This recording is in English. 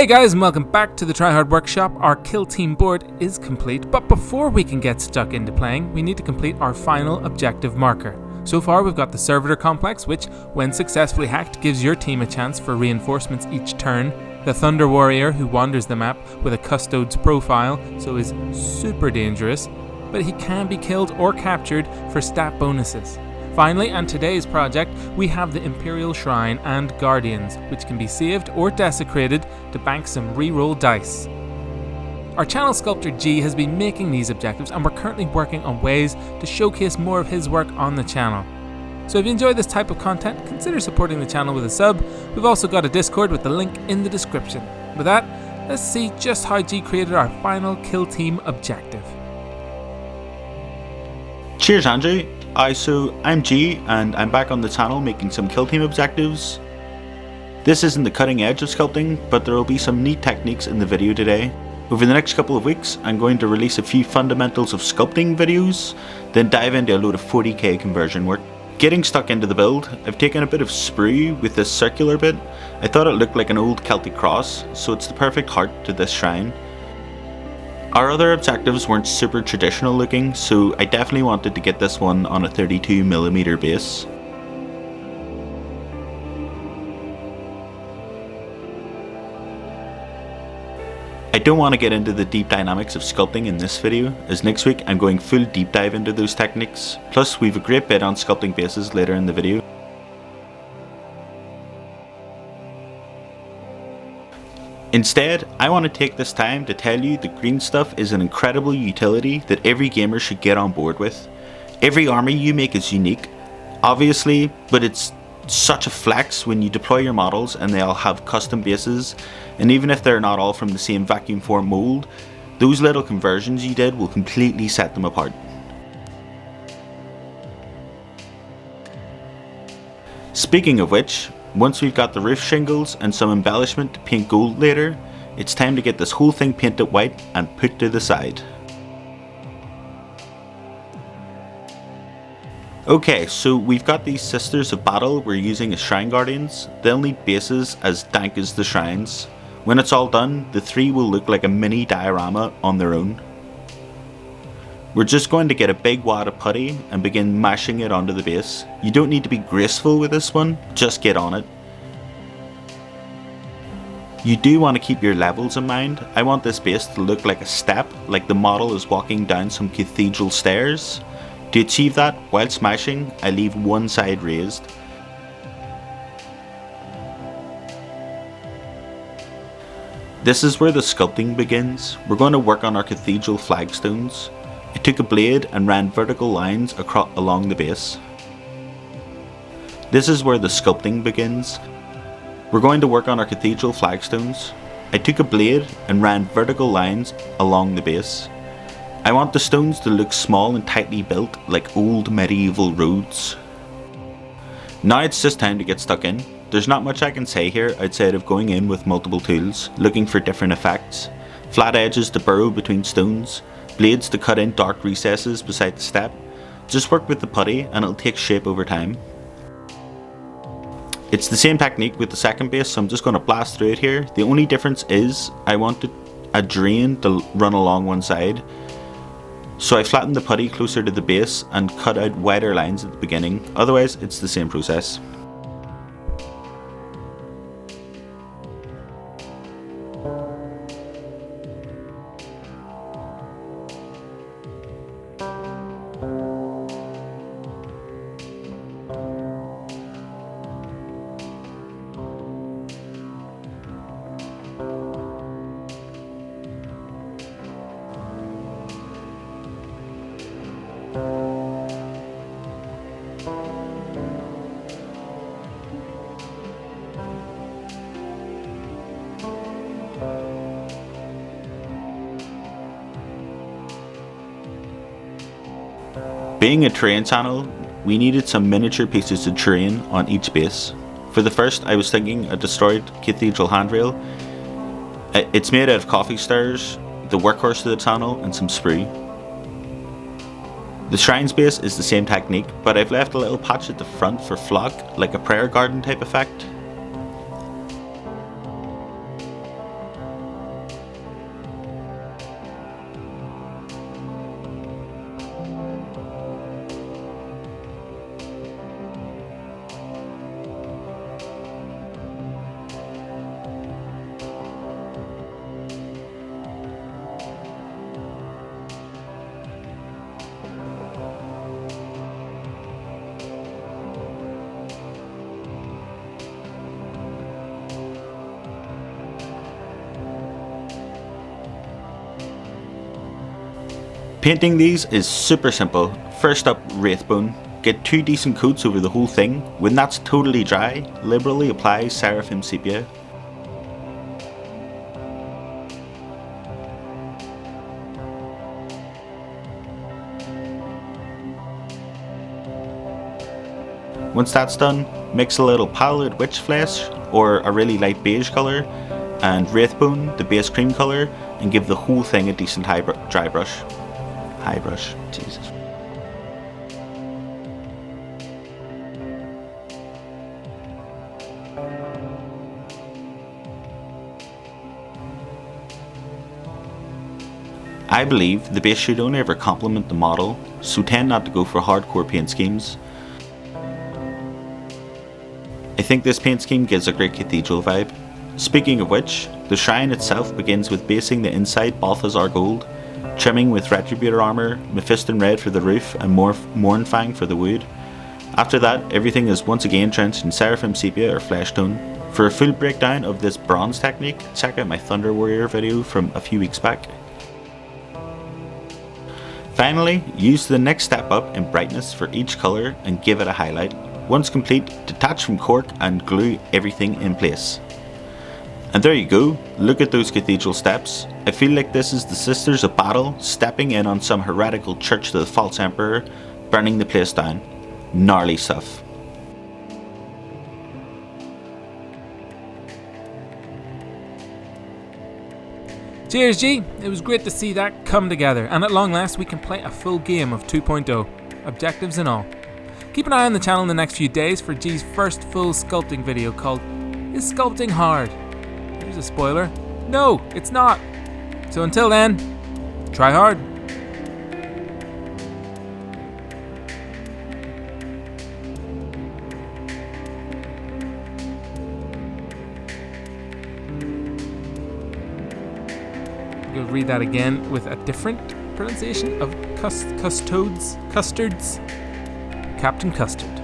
Hey guys, and welcome back to the Tryhard Workshop. Our kill team board is complete, but before we can get stuck into playing, we need to complete our final objective marker. So far we've got the Servitor Complex, which, when successfully hacked, gives your team a chance for reinforcements each turn. The Thunder Warrior, who wanders the map with a Custode's profile, so is super dangerous, but he can be killed or captured for stat bonuses. Finally, on today's project, we have the Imperial Shrine and Guardians, which can be saved or desecrated to bank some reroll dice. Our channel Sculptor G has been making these objectives, and we're currently working on ways to showcase more of his work on the channel. So if you enjoy this type of content, consider supporting the channel with a sub. We've also got a Discord with the link in the description. With that, let's see just how G created our final kill team objective. Cheers Andrew. So I'm G and I'm back on the channel making some kill team objectives. This isn't the cutting edge of sculpting, but there will be some neat techniques in the video today. Over the next couple of weeks I'm going to release a few fundamentals of sculpting videos, then dive into a load of 40k conversion work. Getting stuck into the build, I've taken a bit of sprue with this circular bit. I thought it looked like an old Celtic cross, so it's the perfect heart to this shrine. Our other objectives weren't super traditional looking, so I definitely wanted to get this one on a 32mm base. I don't want to get into the deep dynamics of sculpting in this video, as next week I'm going full deep dive into those techniques, plus we've a great bit on sculpting bases later in the video. Instead, I want to take this time to tell you that greenstuff is an incredible utility that every gamer should get on board with. Every army you make is unique, obviously, but it's such a flex when you deploy your models and they all have custom bases, and even if they're not all from the same vacuum form mold, those little conversions you did will completely set them apart. Speaking of which, once we've got the roof shingles and some embellishment to paint gold later, it's time to get this whole thing painted white and put to the side. Okay, so we've got these Sisters of Battle we're using as Shrine Guardians. They'll need bases as dank as the shrines. When it's all done, the three will look like a mini diorama on their own. We're just going to get a big wad of putty and begin mashing it onto the base. You don't need to be graceful with this one, just get on it. You do want to keep your levels in mind. I want this base to look like a step, like the model is walking down some cathedral stairs. To achieve that, while smashing, I leave one side raised. This is where the sculpting begins. We're going to work on our cathedral flagstones. I took a blade and ran vertical lines along the base. This is where the sculpting begins. We're going to work on our cathedral flagstones. I took a blade and ran vertical lines along the base. I want the stones to look small and tightly built like old medieval roads. Now it's just time to get stuck in. There's not much I can say here outside of going in with multiple tools, looking for different effects. Flat edges to burrow between stones, blades to cut in dark recesses beside the step. Just work with the putty and it'll take shape over time. It's the same technique with the second base, so I'm just going to blast through it here. The only difference is I wanted a drain to run along one side. So I flattened the putty closer to the base and cut out wider lines at the beginning, otherwise it's the same process. Being a terrain channel, we needed some miniature pieces of terrain on each base. For the first, I was thinking a destroyed cathedral handrail. It's made out of coffee stirrers, the workhorse of the channel, and some sprue. The shrine's base is the same technique, but I've left a little patch at the front for flock, like a prayer garden type effect. Painting these is super simple. First up, Wraithbone. Get 2 decent coats over the whole thing. When that's totally dry, liberally apply Seraphim Sepia. Once that's done, mix a little pallid witch flesh or a really light beige colour and Wraithbone, the base cream colour, and give the whole thing a decent dry brush. High brush, Jesus. I believe the base should only ever complement the model, so tend not to go for hardcore paint schemes. I think this paint scheme gives a great cathedral vibe. Speaking of which, the shrine itself begins with basing the inside Balthazar gold, trimming with Retributor armour, Mephiston red for the roof and Mournfang for the wood. After that, everything is once again drenched in Seraphim Sepia or flesh tone. For a full breakdown of this bronze technique, check out my Thunder Warrior video from a few weeks back. Finally, use the next step up in brightness for each colour and give it a highlight. Once complete, detach from cork and glue everything in place. And there you go, look at those cathedral steps. I feel like this is the Sisters of Battle stepping in on some heretical church to the false emperor, burning the place down. Gnarly stuff. Cheers G, it was great to see that come together, and at long last we can play a full game of 2.0, objectives and all. Keep an eye on the channel in the next few days for G's first full sculpting video called Is Sculpting Hard? Here's a spoiler. No, it's not. So until then, try hard. You'll read that again with a different pronunciation of custards. Captain Custard.